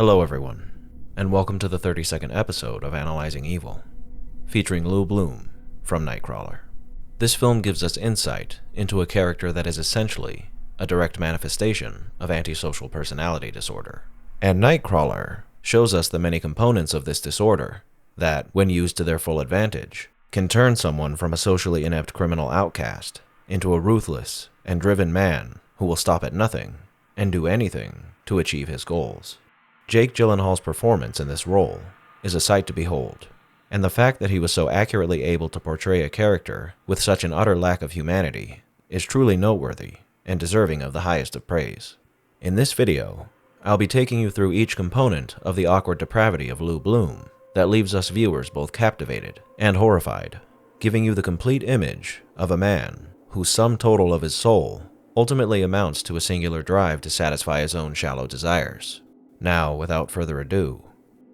Hello everyone, and welcome to the 32nd episode of Analyzing Evil, featuring Lou Bloom from Nightcrawler. This film gives us insight into a character that is essentially a direct manifestation of antisocial personality disorder. And Nightcrawler shows us the many components of this disorder that, when used to their full advantage, can turn someone from a socially inept criminal outcast into a ruthless and driven man who will stop at nothing and do anything to achieve his goals. Jake Gyllenhaal's performance in this role is a sight to behold, and the fact that he was so accurately able to portray a character with such an utter lack of humanity is truly noteworthy and deserving of the highest of praise. In this video, I'll be taking you through each component of the awkward depravity of Lou Bloom that leaves us viewers both captivated and horrified, giving you the complete image of a man whose sum total of his soul ultimately amounts to a singular drive to satisfy his own shallow desires. Now, without further ado,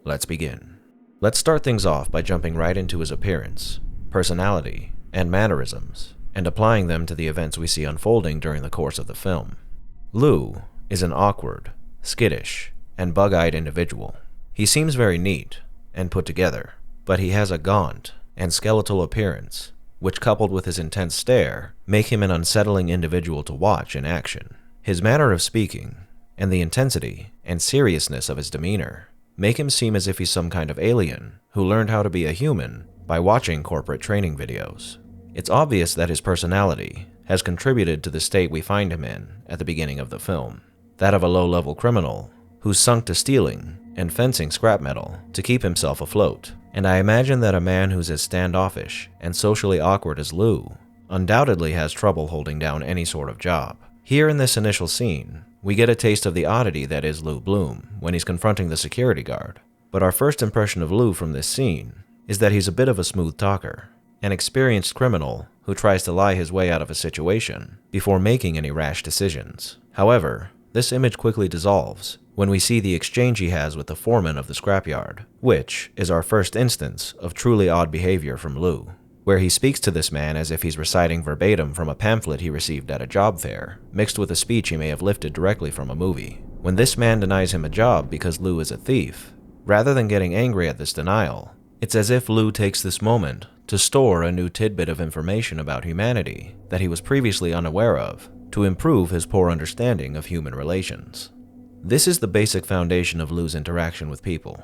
let's begin. Let's start things off by jumping right into his appearance, personality, and mannerisms, and applying them to the events we see unfolding during the course of the film. Lou is an awkward, skittish, and bug-eyed individual. He seems very neat and put together, but he has a gaunt and skeletal appearance, which, coupled with his intense stare, make him an unsettling individual to watch in action. His manner of speaking, and the intensity and seriousness of his demeanor, make him seem as if he's some kind of alien who learned how to be a human by watching corporate training videos. It's obvious that his personality has contributed to the state we find him in at the beginning of the film, that of a low-level criminal who's sunk to stealing and fencing scrap metal to keep himself afloat. And I imagine that a man who's as standoffish and socially awkward as Lou undoubtedly has trouble holding down any sort of job. Here in this initial scene, we get a taste of the oddity that is Lou Bloom when he's confronting the security guard. But our first impression of Lou from this scene is that he's a bit of a smooth talker, an experienced criminal who tries to lie his way out of a situation before making any rash decisions. However, this image quickly dissolves when we see the exchange he has with the foreman of the scrapyard, which is our first instance of truly odd behavior from Lou, where he speaks to this man as if he's reciting verbatim from a pamphlet he received at a job fair, mixed with a speech he may have lifted directly from a movie. When this man denies him a job because Lou is a thief, rather than getting angry at this denial, it's as if Lou takes this moment to store a new tidbit of information about humanity that he was previously unaware of, to improve his poor understanding of human relations. This is the basic foundation of Lou's interaction with people.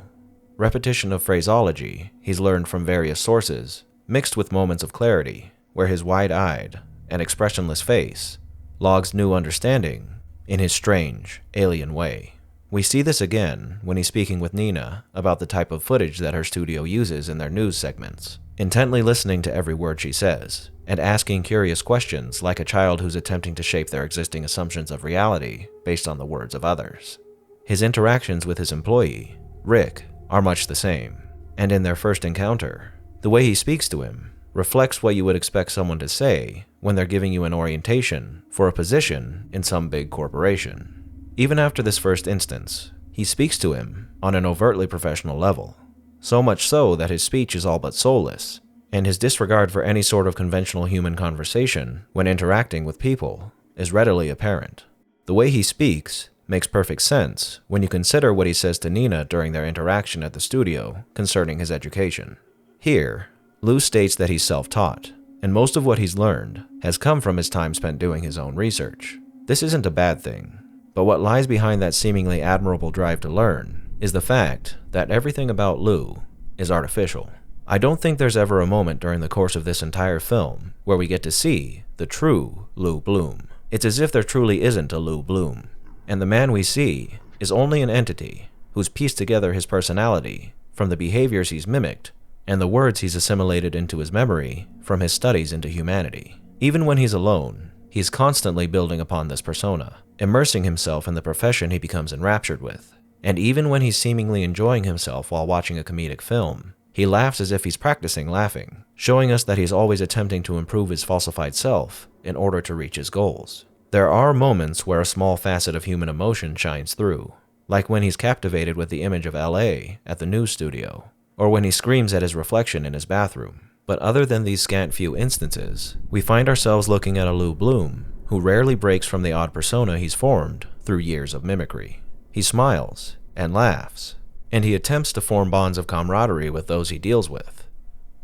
Repetition of phraseology he's learned from various sources, mixed with moments of clarity, where his wide-eyed and expressionless face logs new understanding in his strange, alien way. We see this again when he's speaking with Nina about the type of footage that her studio uses in their news segments, intently listening to every word she says, and asking curious questions like a child who's attempting to shape their existing assumptions of reality based on the words of others. His interactions with his employee, Rick, are much the same, and in their first encounter, the way he speaks to him reflects what you would expect someone to say when they're giving you an orientation for a position in some big corporation. Even after this first instance, he speaks to him on an overtly professional level, so much so that his speech is all but soulless, and his disregard for any sort of conventional human conversation when interacting with people is readily apparent. The way he speaks makes perfect sense when you consider what he says to Nina during their interaction at the studio concerning his education. Here, Lou states that he's self-taught, and most of what he's learned has come from his time spent doing his own research. This isn't a bad thing, but what lies behind that seemingly admirable drive to learn is the fact that everything about Lou is artificial. I don't think there's ever a moment during the course of this entire film where we get to see the true Lou Bloom. It's as if there truly isn't a Lou Bloom, and the man we see is only an entity who's pieced together his personality from the behaviors he's mimicked and the words he's assimilated into his memory from his studies into humanity. Even when he's alone, he's constantly building upon this persona, immersing himself in the profession he becomes enraptured with. And even when he's seemingly enjoying himself while watching a comedic film, he laughs as if he's practicing laughing, showing us that he's always attempting to improve his falsified self in order to reach his goals. There are moments where a small facet of human emotion shines through, like when he's captivated with the image of LA at the news studio, or when he screams at his reflection in his bathroom. But other than these scant few instances, we find ourselves looking at a Lou Bloom who rarely breaks from the odd persona he's formed through years of mimicry. He smiles, and laughs, and he attempts to form bonds of camaraderie with those he deals with.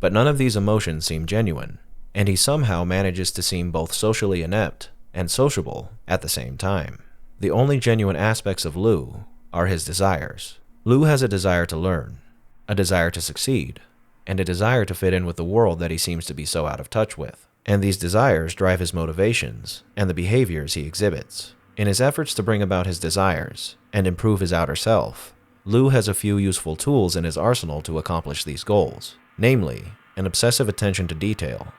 But none of these emotions seem genuine, and he somehow manages to seem both socially inept and sociable at the same time. The only genuine aspects of Lou are his desires. Lou has a desire to learn, a desire to succeed, and a desire to fit in with the world that he seems to be so out of touch with. And these desires drive his motivations and the behaviors he exhibits. In his efforts to bring about his desires and improve his outer self, Lou has a few useful tools in his arsenal to accomplish these goals, namely, an obsessive attention to detail,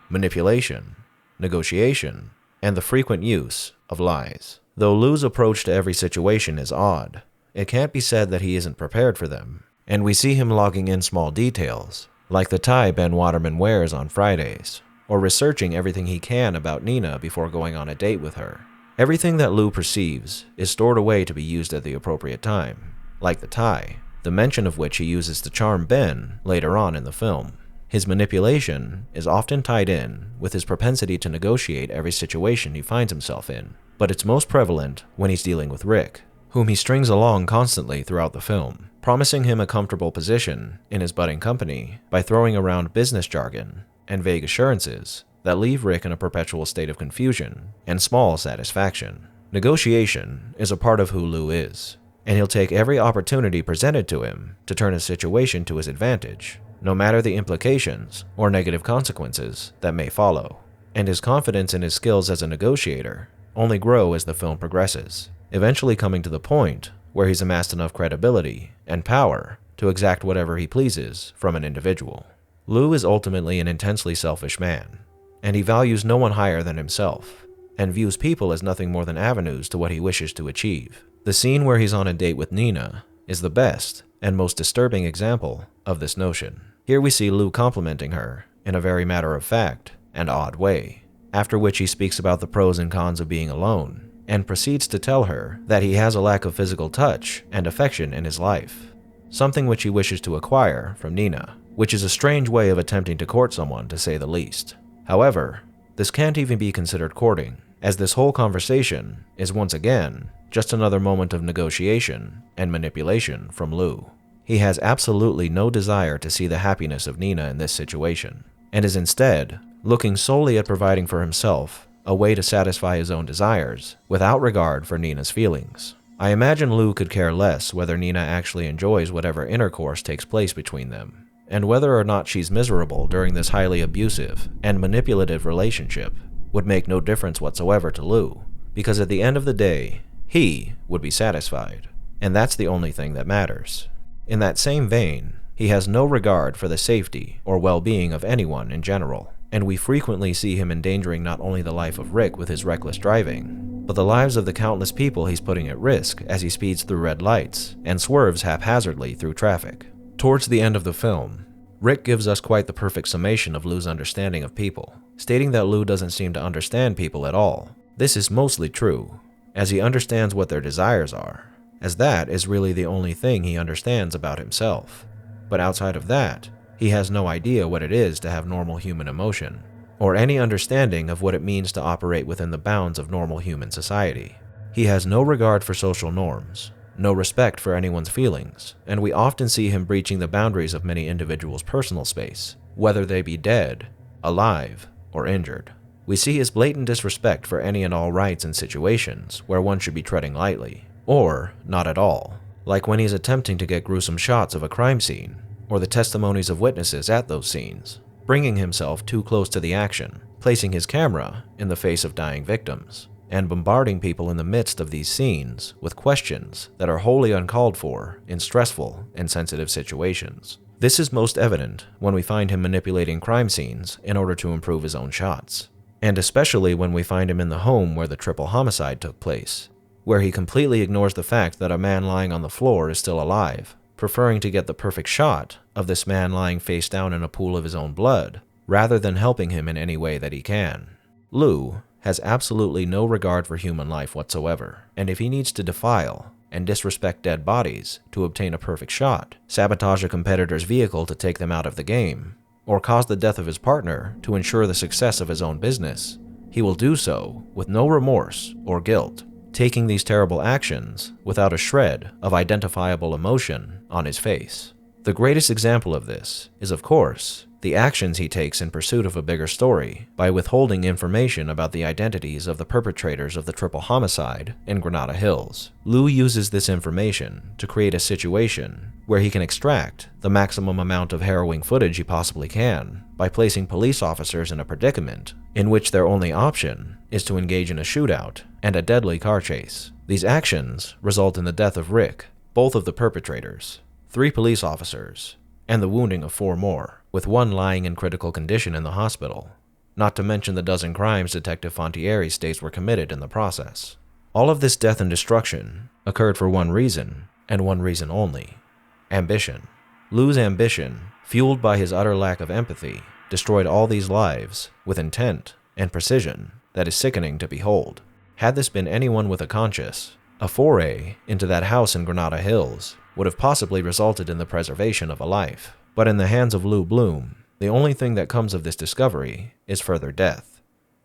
manipulation, negotiation, and the frequent use of lies. Though Lou's approach to every situation is odd, it can't be said that he isn't prepared for them, and we see him logging in small details, like the tie Ben Waterman wears on Fridays, or researching everything he can about Nina before going on a date with her. Everything that Lou perceives is stored away to be used at the appropriate time, like the tie, the mention of which he uses to charm Ben later on in the film. His manipulation is often tied in with his propensity to negotiate every situation he finds himself in, but it's most prevalent when he's dealing with Rick, whom he strings along constantly throughout the film, promising him a comfortable position in his budding company by throwing around business jargon and vague assurances that leave Rick in a perpetual state of confusion and small satisfaction. Negotiation is a part of who Lou is, and he'll take every opportunity presented to him to turn a situation to his advantage, no matter the implications or negative consequences that may follow. And his confidence in his skills as a negotiator only grow as the film progresses, eventually coming to the point where he's amassed enough credibility and power to exact whatever he pleases from an individual. Lou is ultimately an intensely selfish man, and he values no one higher than himself, and views people as nothing more than avenues to what he wishes to achieve. The scene where he's on a date with Nina is the best and most disturbing example of this notion. Here we see Lou complimenting her in a very matter-of-fact and odd way, after which he speaks about the pros and cons of being alone, and proceeds to tell her that he has a lack of physical touch and affection in his life, something which he wishes to acquire from Nina, which is a strange way of attempting to court someone, to say the least. However, this can't even be considered courting, as this whole conversation is once again just another moment of negotiation and manipulation from Lou. He has absolutely no desire to see the happiness of Nina in this situation, and is instead looking solely at providing for himself a way to satisfy his own desires without regard for Nina's feelings. I imagine Lou could care less whether Nina actually enjoys whatever intercourse takes place between them, and whether or not she's miserable during this highly abusive and manipulative relationship would make no difference whatsoever to Lou, because at the end of the day, he would be satisfied, and that's the only thing that matters. In that same vein, he has no regard for the safety or well-being of anyone in general, and we frequently see him endangering not only the life of Rick with his reckless driving, but the lives of the countless people he's putting at risk as he speeds through red lights and swerves haphazardly through traffic. Towards the end of the film, Rick gives us quite the perfect summation of Lou's understanding of people, stating that Lou doesn't seem to understand people at all. This is mostly true, as he understands what their desires are, as that is really the only thing he understands about himself. But outside of that, he has no idea what it is to have normal human emotion, or any understanding of what it means to operate within the bounds of normal human society. He has no regard for social norms, no respect for anyone's feelings, and we often see him breaching the boundaries of many individuals' personal space, whether they be dead, alive, or injured. We see his blatant disrespect for any and all rights in situations where one should be treading lightly, or not at all, like when he's attempting to get gruesome shots of a crime scene, or the testimonies of witnesses at those scenes, bringing himself too close to the action, placing his camera in the face of dying victims, and bombarding people in the midst of these scenes with questions that are wholly uncalled for in stressful and sensitive situations. This is most evident when we find him manipulating crime scenes in order to improve his own shots, and especially when we find him in the home where the triple homicide took place, where he completely ignores the fact that a man lying on the floor is still alive, preferring to get the perfect shot of this man lying face down in a pool of his own blood, rather than helping him in any way that he can. Lou has absolutely no regard for human life whatsoever, and if he needs to defile and disrespect dead bodies to obtain a perfect shot, sabotage a competitor's vehicle to take them out of the game, or cause the death of his partner to ensure the success of his own business, he will do so with no remorse or guilt, taking these terrible actions without a shred of identifiable emotion on his face. The greatest example of this is, of course, the actions he takes in pursuit of a bigger story by withholding information about the identities of the perpetrators of the triple homicide in Granada Hills. Liu uses this information to create a situation where he can extract the maximum amount of harrowing footage he possibly can by placing police officers in a predicament in which their only option is to engage in a shootout and a deadly car chase. These actions result in the death of Rick, both of the perpetrators, 3 police officers, and the wounding of 4 more, with 1 lying in critical condition in the hospital, not to mention the dozen crimes Detective Fontieri states were committed in the process. All of this death and destruction occurred for one reason, and one reason only: ambition. Liu's ambition, fueled by his utter lack of empathy, destroyed all these lives with intent and precision that is sickening to behold. Had this been anyone with a conscience, a foray into that house in Granada Hills would have possibly resulted in the preservation of a life. But in the hands of Liu Bloom, the only thing that comes of this discovery is further death.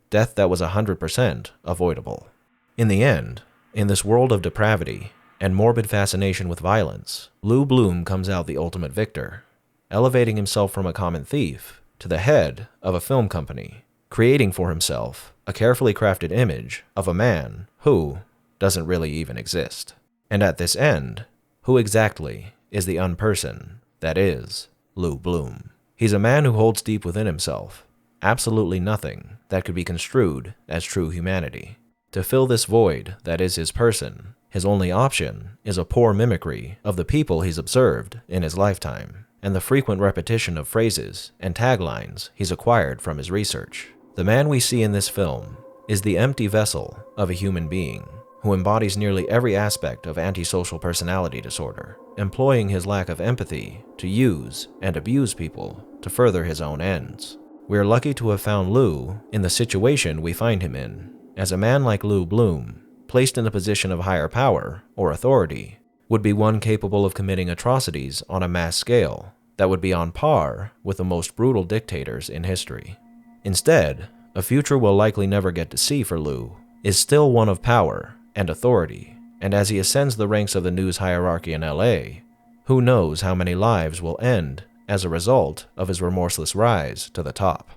Death that was 100% avoidable. In the end, in this world of depravity and morbid fascination with violence, Liu Bloom comes out the ultimate victor, elevating himself from a common thief to the head of a film company, creating for himself a carefully crafted image of a man who doesn't really even exist. And at this end, who exactly is the unperson that is Liu Bloom? He's a man who holds deep within himself absolutely nothing that could be construed as true humanity. To fill this void that is his person, his only option is a poor mimicry of the people he's observed in his lifetime, and the frequent repetition of phrases and taglines he's acquired from his research. The man we see in this film is the empty vessel of a human being who embodies nearly every aspect of antisocial personality disorder, employing his lack of empathy to use and abuse people to further his own ends. We are lucky to have found Liu in the situation we find him in, as a man like Liu Bloom, placed in a position of higher power or authority, would be one capable of committing atrocities on a mass scale that would be on par with the most brutal dictators in history. Instead, a future we'll likely never get to see for Liu is still one of power and authority, and as he ascends the ranks of the news hierarchy in LA, who knows how many lives will end as a result of his remorseless rise to the top.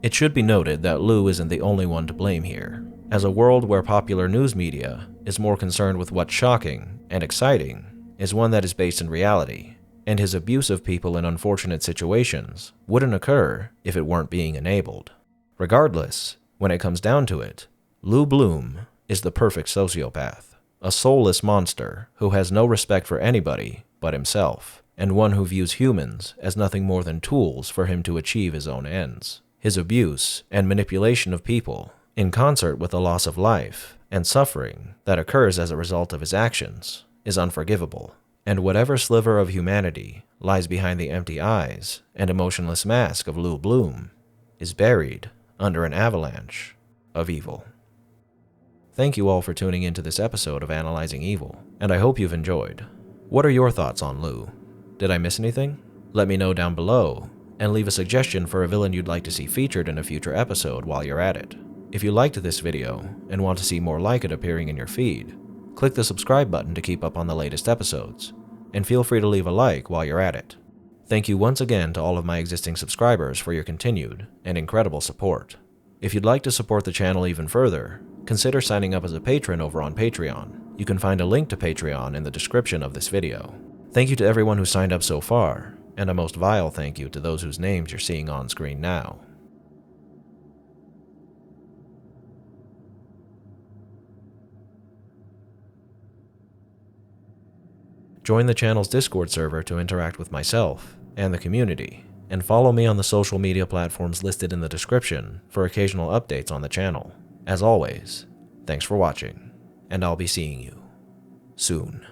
It should be noted that Liu isn't the only one to blame here, as a world where popular news media is more concerned with what's shocking and exciting is one that is based in reality, and his abuse of people in unfortunate situations wouldn't occur if it weren't being enabled. Regardless, when it comes down to it, Liu Bloom is the perfect sociopath, a soulless monster who has no respect for anybody but himself, and one who views humans as nothing more than tools for him to achieve his own ends. His abuse and manipulation of people, in concert with the loss of life and suffering that occurs as a result of his actions, is unforgivable, and whatever sliver of humanity lies behind the empty eyes and emotionless mask of Liu Bloom is buried under an avalanche of evil. Thank you all for tuning into this episode of Analyzing Evil, and I hope you've enjoyed. What are your thoughts on Liu? Did I miss anything? Let me know down below, and leave a suggestion for a villain you'd like to see featured in a future episode while you're at it. If you liked this video and want to see more like it appearing in your feed, click the subscribe button to keep up on the latest episodes, and feel free to leave a like while you're at it. Thank you once again to all of my existing subscribers for your continued and incredible support. If you'd like to support the channel even further, consider signing up as a patron over on Patreon. You can find a link to Patreon in the description of this video. Thank you to everyone who signed up so far, and a most vile thank you to those whose names you're seeing on screen now. Join the channel's Discord server to interact with myself and the community, and follow me on the social media platforms listed in the description for occasional updates on the channel. As always, thanks for watching, and I'll be seeing you soon.